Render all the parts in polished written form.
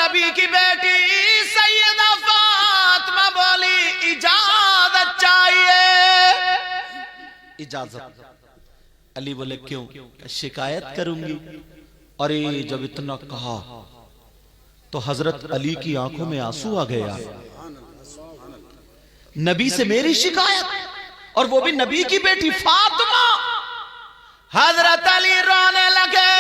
نبی کی بیٹی سیدہ فاطمہ بولی اجازت چاہیے. اجازت. علی بولے کیوں؟ شکایت کروں گی. اور جب اتنا کہا تو حضرت علی کی آنکھوں میں آنسو آ گیا. نبی سے میری شکایت اور وہ بھی نبی کی بیٹی فاطمہ. حضرت علی رونے لگے.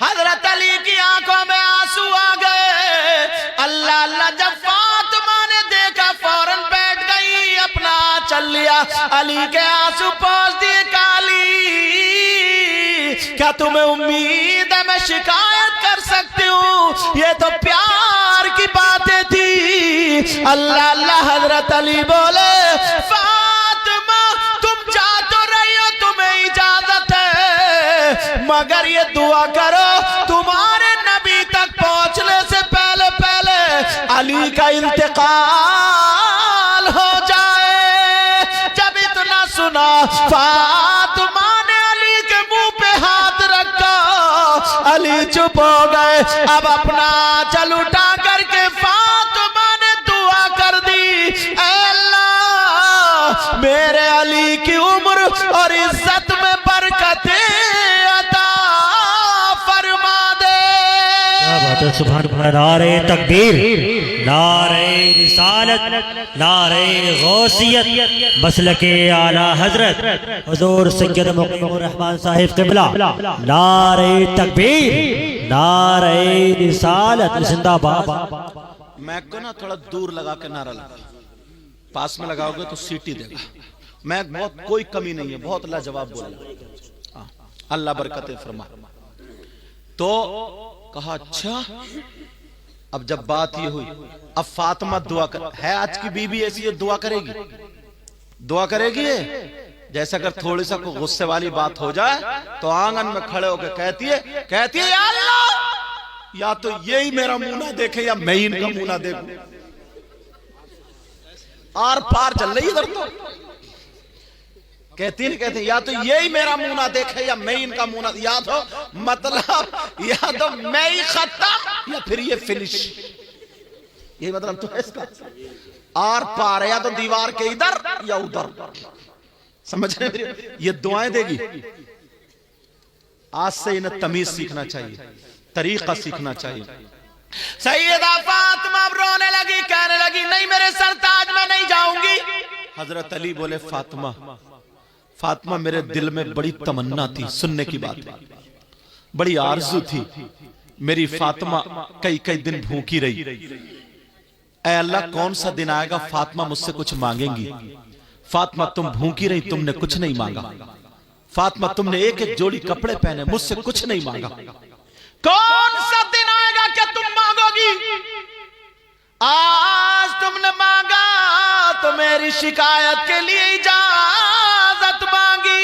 حضرت علی کی آنکھوں میں آنسو آ گئے. اللہ اللہ جب فاطمہ نے دیکھا فوراً بیٹھ گئی, اپنا چل لیا, علی کے آنسو پوچھ دیے. علی کیا تمہیں امید ہے میں شکایت کر سکتی ہوں؟ یہ تو پیار کی باتیں تھی. اللہ اللہ. حضرت علی بولے فاطمہ تم چاہ تو رہی ہو, تمہیں اجازت ہے, مگر یہ دعا کرو تمہارے نبی تک پہنچنے سے پہلے پہلے علی کا انتقال ہو جائے. جب اتنا سنا فاطمہ نے علی کے منہ پہ ہاتھ رکھا. علی چپ ہو گئے. اب اپنا چل اٹھا کر کے فاطمہ نے دعا کر دی, اے اللہ میرے علی کی عمر اور عزت میں برکتیں عطا فرما دے. کیا بات ہے, سبحان اللہ. نعرہ تکبیر, نعرہ رسالت, نعرہ غوثیت, مسلک اعلیٰ حضرت حضور سید مقیم الرحمن صاحب قبلہ. نعرہ تکبیر, نعرہ رسالت, زندہ باد. میں کو نا تھوڑا دور لگا کے نعرہ لگا, پاس میں لگاؤ گے تو سیٹی دے گا. میں بہت کوئی کمی نہیں ہے, بہت لاجواب بولا. اللہ برکتیں فرما. تو کہا اچھا. اب جب بات یہ ہوئی, اب فاطمہ دعا کر ہے. آج کی بی بی ایسی ہے دعا کرے گی, دعا کرے گی. جیسے اگر تھوڑی سا کوئی غصے والی بات ہو جائے تو آنگن میں کھڑے ہو کے کہتی ہے یا اللہ یا تو یہی میرا منہ نہ دیکھے یا میں ان کا منہ نہ دیکھوں. آر پار چل رہی ادھر. تو کہتی یا تو یہی میرا منہ نہ دیکھے یا میں ان کا منہ نہ, یا تو مطلب یا تو میں ہی ختم یا پھر یہ فنش. یہی مطلب تو ہے اس کا. آر پار ہے, یا تو دیوار کے ادھر یا ادھر. سمجھ رہے ہیں؟ یہ دعائیں دے گی. آج سے انہیں تمیز سیکھنا چاہیے, طریقہ سیکھنا چاہیے. سیدہ فاطمہ اب رونے لگی, کہنے لگی نہیں میرے سرتاج میں نہیں جاؤں گی. حضرت علی بولے فاطمہ فاطمہ میرے دل میں بڑی تمنا تھی سننے کی بات, بڑی آرزو تھی. میری فاطمہ کئی کئی دن بھوکی رہی. اے اللہ کون سا دن آئے گا فاطمہ مجھ سے کچھ مانگیں گی. فاطمہ تم بھوکی رہی, تم نے کچھ نہیں مانگا. فاطمہ تم نے ایک ایک جوڑی کپڑے پہنے, مجھ سے کچھ نہیں مانگا. کون سا دن آئے گا کہ تم مانگو گی؟ آج تم نے مانگا تو میری شکایت کے لیے اجازت مانگی.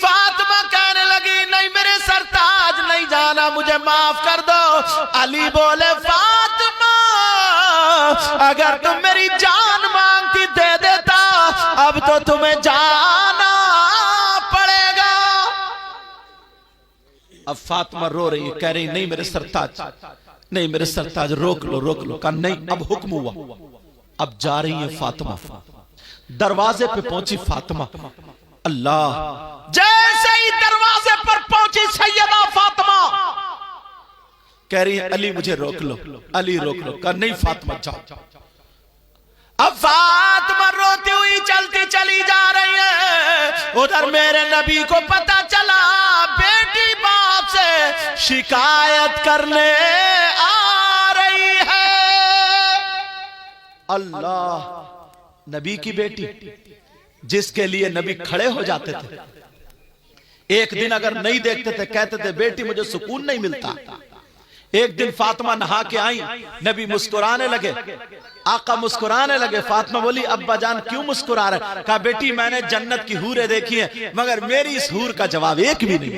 فاطمہ کہنے لگی نہیں میرے سرتاج نہیں جانا, مجھے معاف کر دو. علی بولے فاطمہ اگر تم میری جان مانگتی دے دیتا, اب تو تمہیں جانا پڑے گا. اب فاطمہ رو رہی ہے, کہہ رہی نہیں میرے سرتاج, نہیں میرے سرتاج, روک لو روک لو. کہا نہیں اب حکم ہوا. اب جا رہی ہے فاطمہ. دروازے پہ پہنچی فاطمہ. اللہ جیسے ہی دروازے پر پہنچی سیدہ فاطمہ کہہ رہی ہے علی مجھے روک لو, علی روک لو. کہا نہیں فاطمہ جاؤ. اب فاطمہ روتی ہوئی چلتی چلی جا رہی ہے. ادھر میرے نبی کو پتا چلا بیٹی باپ سے شکایت کرنے آ رہی ہے. اللہ, نبی کی بیٹی جس کے لیے نبی کھڑے ہو جاتے تھے, ایک دن اگر نہیں دیکھتے تھے کہتے تھے بیٹی مجھے سکون نہیں ملتا. ایک دن فاطمہ نہا کے آئیں, نبی مسکرانے لگے, آقا مسکرانے لگے. فاطمہ بولی ابا جان کیوں مسکرا رہے؟ کہا بیٹی میں نے جنت کی حوریں دیکھی ہیں مگر میری اس حور کا جواب ایک بھی نہیں.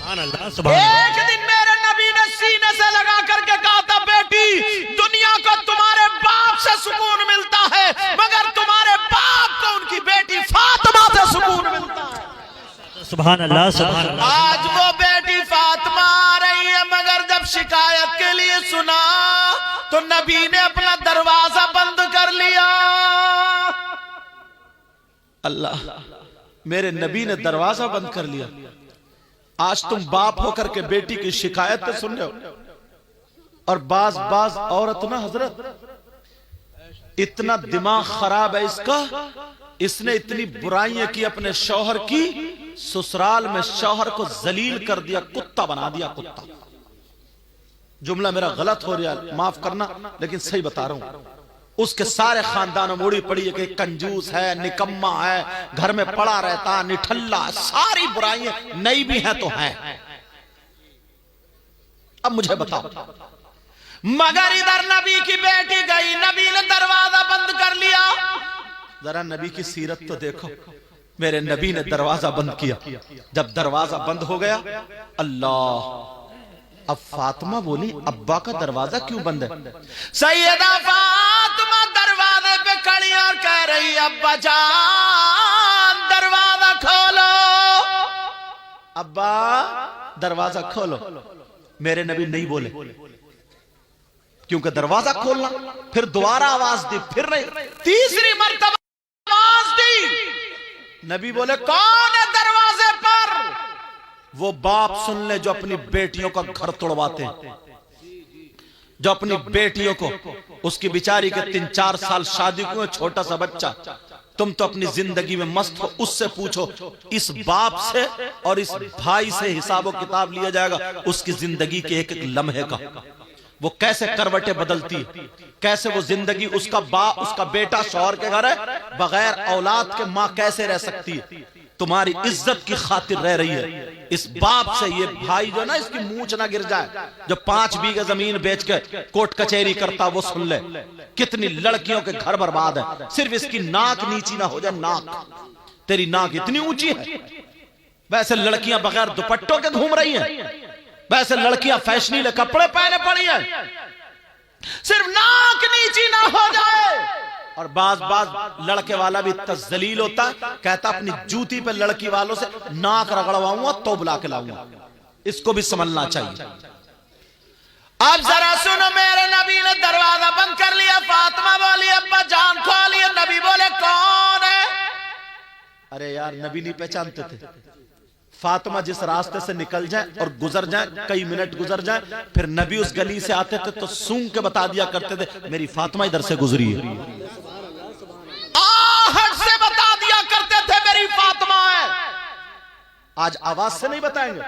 ایک دن میرے نبی نے سینے سے لگا کر کے کہا تھا بیٹی دنیا کو تمہارے باپ سے سکون ملتا ہے مگر تمہارے باپ کو ان کی بیٹی فاطمہ سے سکون ملتا ہے. سبحان اللہ, سبحان اللہ. آج وہ بیٹی فاطمہ آ رہی ہے مگر جب شکایت کے لیے یہ سنا تو نبی نے اپنا دروازہ بند کر لیا۔ اللہ، میرے نبی نے دروازہ بند کر لیا۔ آج تم باپ ہو کر کے بیٹی کی شکایت تو سن رہے ہو، اور بعض عورت نا حضرت اتنا دماغ خراب ہے اس کا، اس نے اتنی برائیاں کی اپنے شوہر کی، سسرال میں شوہر کو ذلیل کر دیا، کتا بنا دیا، کتا۔ جملہ میرا غلط ہو رہا ہے، معاف کرنا، لیکن صحیح بتا رہا ہوں۔ اس کے سارے خاندانوں موڑی پڑی ہے کہ کنجوس ہے، نکمہ ہے، گھر میں پڑا رہتا، نٹھلا، ساری برائیاں نئی بھی ہیں تو ہیں۔ اب مجھے بتاؤ، مگر ادھر نبی کی بیٹی گئی، نبی نے دروازہ بند کر لیا۔ ذرا نبی کی سیرت تو دیکھو، میرے نبی نے دروازہ بند کیا۔ جب دروازہ بند ہو گیا، اللہ، اب فاطمہ بولی ابا کا دروازہ کیوں بند ہے؟ سیدہ فاطمہ دروازے پہ کھڑی اور کہہ رہی ابا جان دروازہ کھولو، ابا دروازہ کھولو۔ میرے نبی نہیں بولے، کیونکہ دروازہ کھولنا، پھر دوبارہ آواز دی، پھر نہیں، تیسری مرتبہ آواز دی، نبی بولے کون ہے دروازے پر؟ وہ باپ سن لے جو اپنی بیٹیوں کا گھر توڑواتے ہیں، جو اپنی بیٹیوں کو، اس کی بیچاری کے 3-4 سال شادی کو، چھوٹا سا بچہ، تم تو اپنی زندگی میں مست ہو، اس سے پوچھو، اس باپ سے اور اس بھائی سے حساب و کتاب لیا جائے گا اس کی زندگی کے ایک ایک لمحے کا، وہ کیسے کروٹیں بدلتی، کیسے وہ زندگی، اس کا بیٹا شوہر کے گھر ہے، بغیر اولاد کے ماں کیسے رہ سکتی ہے، تمہاری عزت کی خاطر رہ رہی ہے۔ اس باپ سے یہ بھائی جو نا، اس کی مونچھ نہ گر جائے، جو 5 بیگھے زمین بیچ کے کوٹ کچہری کرتا، وہ سن لے کتنی لڑکیوں کے گھر برباد ہے، صرف اس کی ناک نیچی نہ ہو جائے، ناک، تیری ناک اتنی اونچی ہے۔ ویسے لڑکیاں بغیر دوپٹوں کے گھوم رہی ہیں، ویسے لڑکیاں فیشنیلے کپڑے پہنے پڑی ہیں، صرف ناک نیچی نہ ہو جائے۔ اور بعض لڑکے والا بھی اتنا ذلیل ہوتا ہے، کہتا اپنی جوتی پہ لڑکی والوں سے ناک رگڑواؤں گا تو بلا کے لاؤں گا، اس کو بھی سمجھنا چاہیے۔ اب ذرا سنو، میرے نبی نے دروازہ بند کر لیا، فاطمہ بولی ابا جان کھولیے، نبی بولے کون ہے؟ ارے یار نبی نہیں پہچانتے تھے، فاطمہ جس راستے سے نکل جائیں اور گزر جائیں، کئی منٹ گزر جائیں، پھر نبی اس گلی سے آتے تھے تو سونگ کے بتا دیا کرتے تھے میری فاطمہ ادھر سے گزری ہے، آہٹ سے بتا دیا کرتے تھے میری فاطمہ ہے۔ آج آواز سے نہیں بتائیں گے۔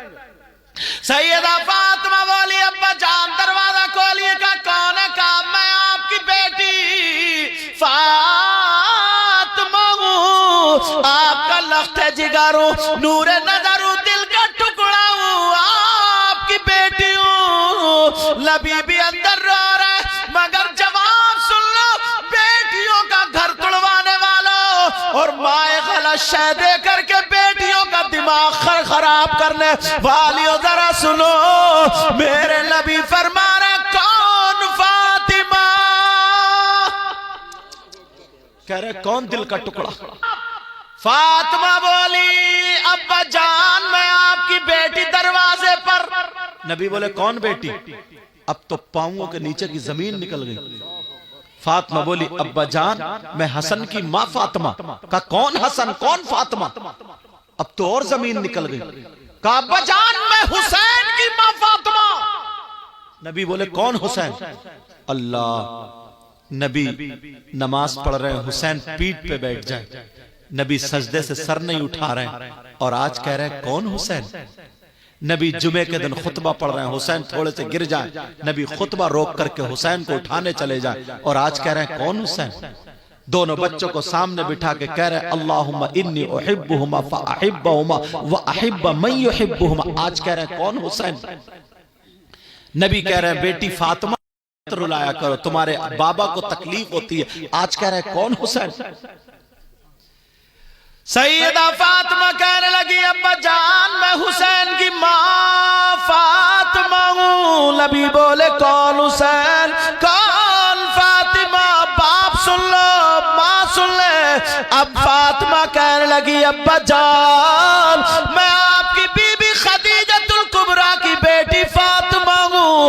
سیدہ فاطمہ بولی ابا جان دروازہ کھولیے، کا کون ہے؟ کہا میں آپ کی بیٹی فاطمہ ہوں، آپ کا لخت جگر ہوں، نور نظر ہوں، دل کا ٹکڑا ہوں، آپ کی بیٹی ہوں۔ نبی بھی اندر رو رہے، مگر جواب سن لو، بیٹیوں کا گھر توڑوانے والوں اور مائے غلط شے دے کر کے بیٹیوں کا دماغ خراب کرنے والیوں، ذرا سنو، میرے نبی فرما رہے کون فاطمہ؟ کہہ رہے کون دل کا ٹکڑا؟ فاطمہ بولی ابا جان میں آپ کی بیٹی دروازے پر۔ نبی بولے کون بیٹی؟ اب تو پاؤں کے نیچے کی زمین نکل گئی۔ فاطمہ بولی ابا جان میں حسن کی ماں فاطمہ۔ کہا کون حسن کون فاطمہ؟ اب تو اور زمین نکل گئی۔ کہا ابا جان میں حسین کی ماں فاطمہ۔ نبی بولے کون حسین؟ اللہ، نبی نماز پڑھ رہے ہیں، حسین پیٹ پہ بیٹھ جائے، نبی سجدے سے سر نہیں اٹھا رہے ہیں، اور آج کہہ رہے ہیں کون حسین؟ نبی جمعے کے دن خطبہ پڑھ رہے ہیں، حسین تھوڑے سے گر جائیں، نبی خطبہ روک کر کے حسین کو اٹھانے چلے جائیں، اور آج کہہ رہے ہیں کون حسین؟ دونوں بچوں کو سامنے بٹھا کے کہہ رہے ہیں اللہم انی احبہما فاحبہما واحب من یحبہما۔ آج کہہ رہے ہیں کون حسین؟ نبی کہہ رہے ہیں بیٹی فاطمہ رلایا کرو، تمہارے بابا کو تکلیف ہوتی ہے، آج کہہ رہے ہیں کون حسین؟ سیدہ فاطمہ کہنے لگی ابا جان میں حسین کی ماں فاطمہ ہوں۔ نبی بولے کون حسین کون فاطمہ؟ باپ سن لو ماں سن لے۔ اب فاطمہ کہنے لگی ابا جان میں آپ کی بی بی خدیجہ الکبریٰ کی بیٹی فاطمہ ہوں۔